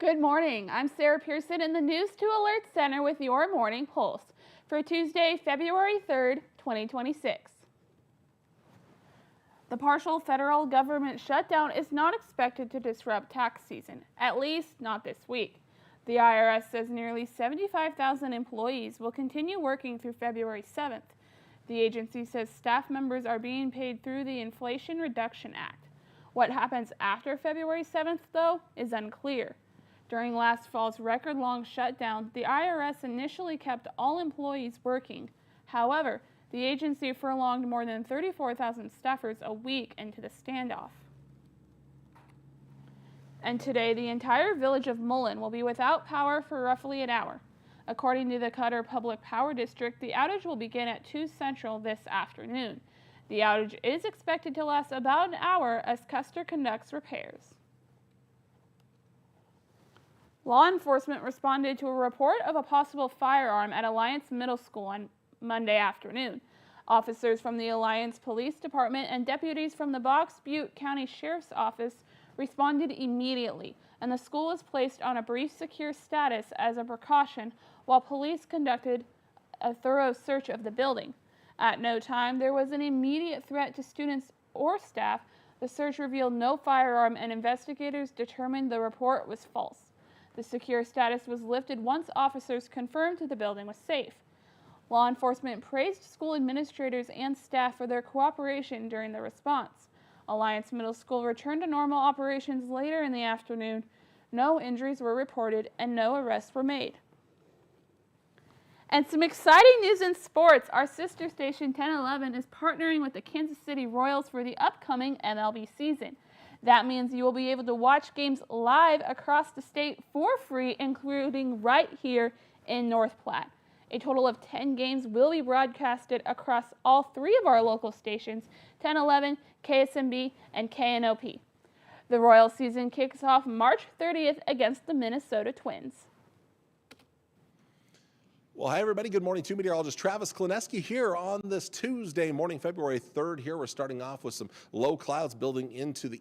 Good morning. I'm Sarah Pearson in the News 2 Alert Center with your Morning Pulse for Tuesday, February 3rd, 2026. The partial federal government shutdown is not expected to disrupt tax season, at least not this week. The IRS says nearly 75,000 employees will continue working through February 7th. The agency says staff members are being paid through the Inflation Reduction Act. What happens after February 7th, though, is unclear. During last fall's record-long shutdown, the IRS initially kept all employees working. However, the agency furloughed more than 34,000 staffers a week into the standoff. And today, the entire village of Mullen will be without power for roughly an hour. According to the Cutter Public Power District, the outage will begin at 2 Central this afternoon. The outage is expected to last about an hour as Custer conducts repairs. Law enforcement responded to a report of a possible firearm at Alliance Middle School on Monday afternoon. Officers from the Alliance Police Department and deputies from the Box Butte County Sheriff's Office responded immediately, and the school was placed on a brief secure status as a precaution while police conducted a thorough search of the building. At no time there was an immediate threat to students or staff. The search revealed no firearm, and investigators determined the report was false. The secure status was lifted once officers confirmed the building was safe. Law enforcement praised school administrators and staff for their cooperation during the response. Alliance Middle School returned to normal operations later in the afternoon. No injuries were reported and no arrests were made. And some exciting news in sports. Our sister station 1011 is partnering with the Kansas City Royals for the upcoming MLB season. That means you will be able to watch games live across the state for free, including right here in North Platte. A total of 10 games will be broadcasted across all 3 of our local stations, 1011, KSMB, and KNOP. The Royal season kicks off March 30th against the Minnesota Twins. Well, hi everybody. Good morning. Meteorologist Travis Klineski here on this Tuesday morning, February 3rd. Here we're starting off with some low clouds building into the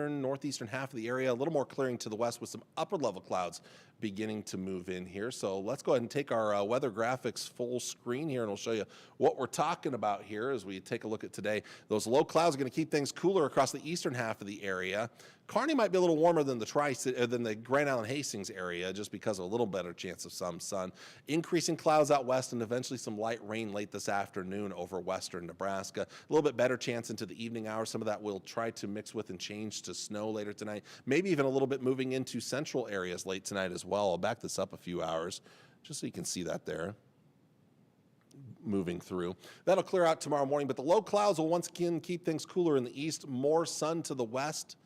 northeastern half of the area. A little more clearing to the west with some upper level clouds beginning to move in here. So let's go ahead and take our weather graphics full screen here, and we'll show you what we're talking about here as we take a look at today. Those low clouds are going to keep things cooler across the eastern half of the area. Kearney might be a little warmer than the Grand Island Hastings area, just because of a little better chance of some sun. Increasing clouds out west and eventually some light rain late this afternoon over western Nebraska. A little bit better chance into the evening hours. Some of that will try to mix with and change to snow later tonight. Maybe even a little bit moving into central areas late tonight as well. I'll back this up a few hours just so you can see that there moving through. That'll clear out tomorrow morning, but the low clouds will once again keep things cooler in the east. More sun to the west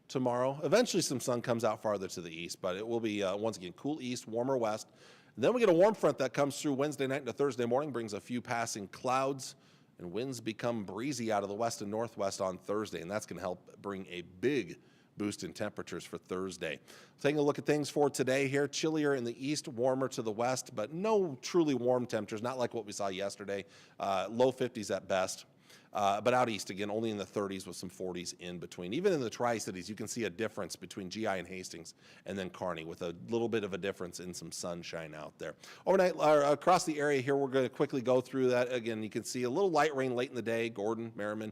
tomorrow. Eventually some sun comes out farther to the east, but it will be once again cool east, warmer west. And then we get a warm front that comes through Wednesday night into Thursday morning, brings a few passing clouds, and winds become breezy out of the west and northwest on Thursday, and that's going to help bring a big boost in temperatures for Thursday. Taking a look at things for today here, chillier in the east, warmer to the west, but no truly warm temperatures, not like what we saw yesterday. Low 50s at best. But out east, again, only in the 30s with some 40s in between. Even in the Tri-Cities, you can see a difference between GI and Hastings and then Kearney, with a little bit of a difference in some sunshine out there. Overnight, across the area here, we're going to quickly go through that. Again, you can see a little light rain late in the day, Gordon, Merriman.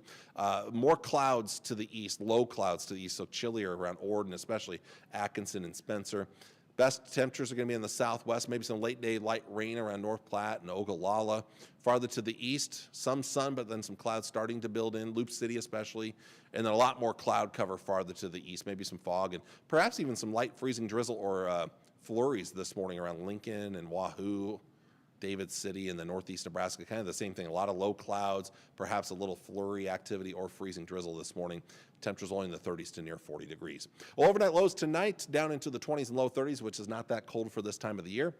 More clouds to the east, low clouds to the east, so chillier around Ord, especially Atkinson and Spencer. Best temperatures are going to be in the southwest, maybe some late day light rain around North Platte and Ogallala. Farther to the east, some sun, but then some clouds starting to build in, Loop City especially, and then a lot more cloud cover farther to the east, maybe some fog and perhaps even some light freezing drizzle or flurries this morning around Lincoln and Wahoo, David City, and the northeast Nebraska. Kind of the same thing, a lot of low clouds, perhaps a little flurry activity or freezing drizzle this morning. Temperatures only in the 30s to near 40 degrees. Well, overnight lows tonight down into the 20s and low 30s, which is not that cold for this time of the year.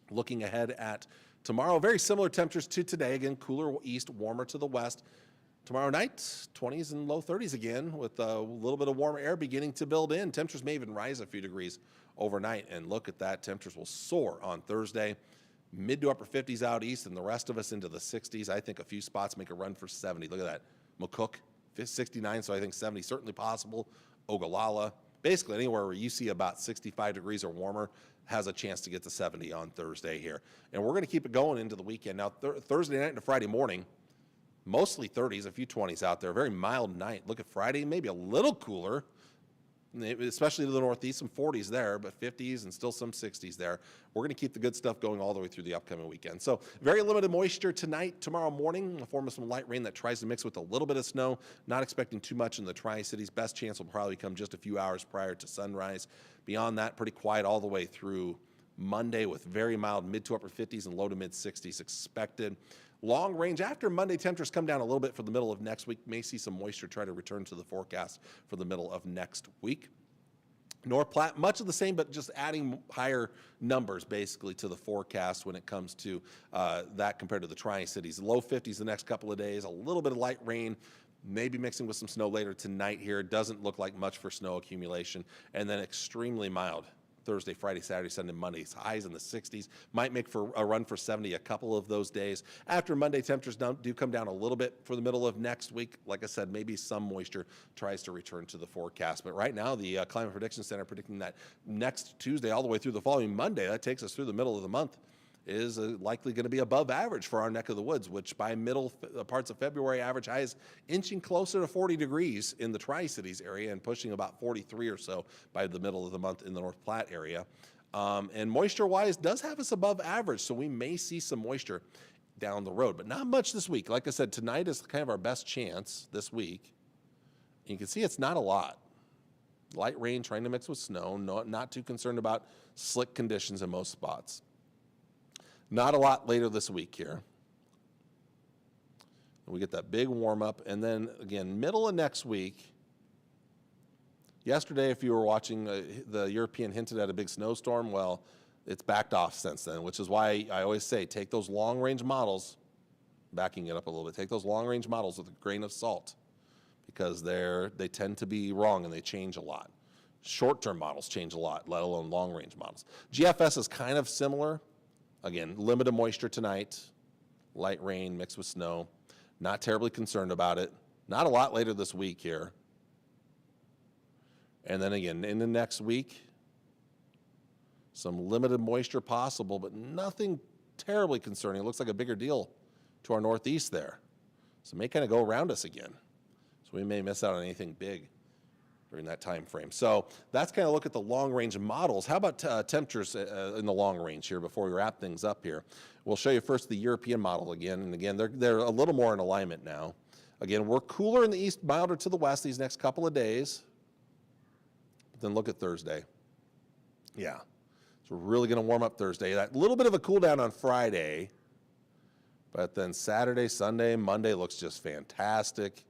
Looking ahead at tomorrow, very similar temperatures to today. Again, cooler east, warmer to the west. Tomorrow night, 20s and low 30s again, with a little bit of warmer air beginning to build in. Temperatures may even rise a few degrees overnight, and look at that. Temperatures will soar on Thursday. Mid to upper 50s out east, and the rest of us into the 60s. I think a few spots make a run for 70. Look at that. McCook, 69, so I think 70 certainly possible. Ogallala, basically anywhere where you see about 65 degrees or warmer has a chance to get to 70 on Thursday here. And we're going to keep it going into the weekend. Now, Thursday night into Friday morning, mostly 30s, a few 20s out there. Very mild night. Look at Friday, maybe a little cooler, especially to the northeast, some 40s there, but 50s and still some 60s there. We're going to keep the good stuff going all the way through the upcoming weekend. So very limited moisture tonight, tomorrow morning, in the form of some light rain that tries to mix with a little bit of snow. Not expecting too much in the Tri-Cities. Best chance will probably come just a few hours prior to sunrise. Beyond that, pretty quiet all the way through Monday with very mild mid to upper 50s and low to mid 60s expected. Long range after Monday, temperatures come down a little bit for the middle of next week. May see some moisture try to return to the forecast for the middle of next week. North Platte, much of the same, but just adding higher numbers basically to the forecast when it comes to that compared to the Tri-Cities. Low 50s the next couple of days, a little bit of light rain, maybe mixing with some snow later tonight here. Doesn't look like much for snow accumulation. And then extremely mild Thursday, Friday, Saturday, Sunday, Mondays. Highs in the 60s. Might make for a run for 70 a couple of those days. After Monday, temperatures do come down a little bit for the middle of next week. Like I said, maybe some moisture tries to return to the forecast. But right now, the Climate Prediction Center predicting that next Tuesday all the way through the following Monday, that takes us through the middle of the month, is likely going to be above average for our neck of the woods, which by middle parts of February, average highs inching closer to 40 degrees in the Tri-Cities area and pushing about 43 or so by the middle of the month in the North Platte area. And moisture-wise does have us above average, so we may see some moisture down the road, but not much this week. Like I said, tonight is kind of our best chance this week. And you can see it's not a lot. Light rain trying to mix with snow, not too concerned about slick conditions in most spots. Not a lot later this week here. We get that big warm up, and then again, middle of next week. Yesterday, if you were watching, the European hinted at a big snowstorm. Well, it's backed off since then, which is why I always say take those long-range models, backing it up a little bit, take those long-range models with a grain of salt, because they tend to be wrong and they change a lot. Short-term models change a lot, let alone long-range models. GFS is kind of similar. Again, limited moisture tonight, light rain mixed with snow. Not terribly concerned about it. Not a lot later this week here. And then again, in the next week, some limited moisture possible, but nothing terribly concerning. It looks like a bigger deal to our northeast there. So it may kind of go around us again. So we may miss out on anything big during that time frame. So that's kind of look at the long-range models. How about temperatures in the long range here before we wrap things up here? We'll show you first the European model again. And again, they're a little more in alignment now. Again, we're cooler in the east, milder to the west these next couple of days. But then look at Thursday. Yeah, so we're really going to warm up Thursday. That little bit of a cool down on Friday. But then Saturday, Sunday, Monday looks just fantastic.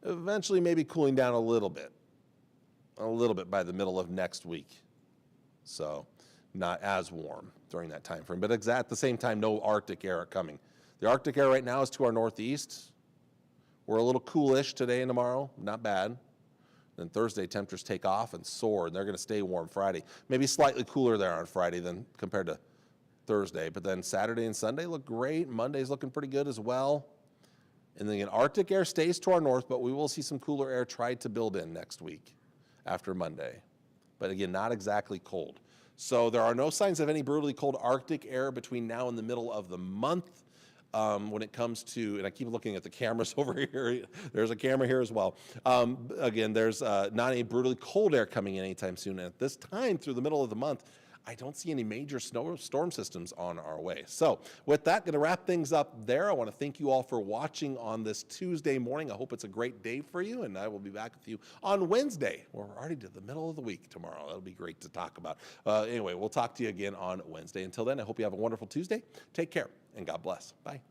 Eventually maybe cooling down a little bit by the middle of next week. So not as warm during that time frame, but at the same time, no Arctic air coming. The Arctic air right now is to our northeast. We're a little coolish today and tomorrow, not bad. Then Thursday, temperatures take off and soar, and they're going to stay warm Friday. Maybe slightly cooler there on Friday than compared to Thursday, but then Saturday and Sunday look great. Monday's looking pretty good as well. And then again, Arctic air stays to our north, but we will see some cooler air try to build in next week after Monday. But again, not exactly cold. So there are no signs of any brutally cold Arctic air between now and the middle of the month. When it comes to, and I keep looking at the cameras over here, there's a camera here as well. Again, there's not any brutally cold air coming in anytime soon. And at this time, through the middle of the month, I don't see any major storm systems on our way. So with that, going to wrap things up there. I want to thank you all for watching on this Tuesday morning. I hope it's a great day for you, and I will be back with you on Wednesday. We're already to the middle of the week tomorrow. That'll be great to talk about. Anyway, we'll talk to you again on Wednesday. Until then, I hope you have a wonderful Tuesday. Take care, and God bless. Bye.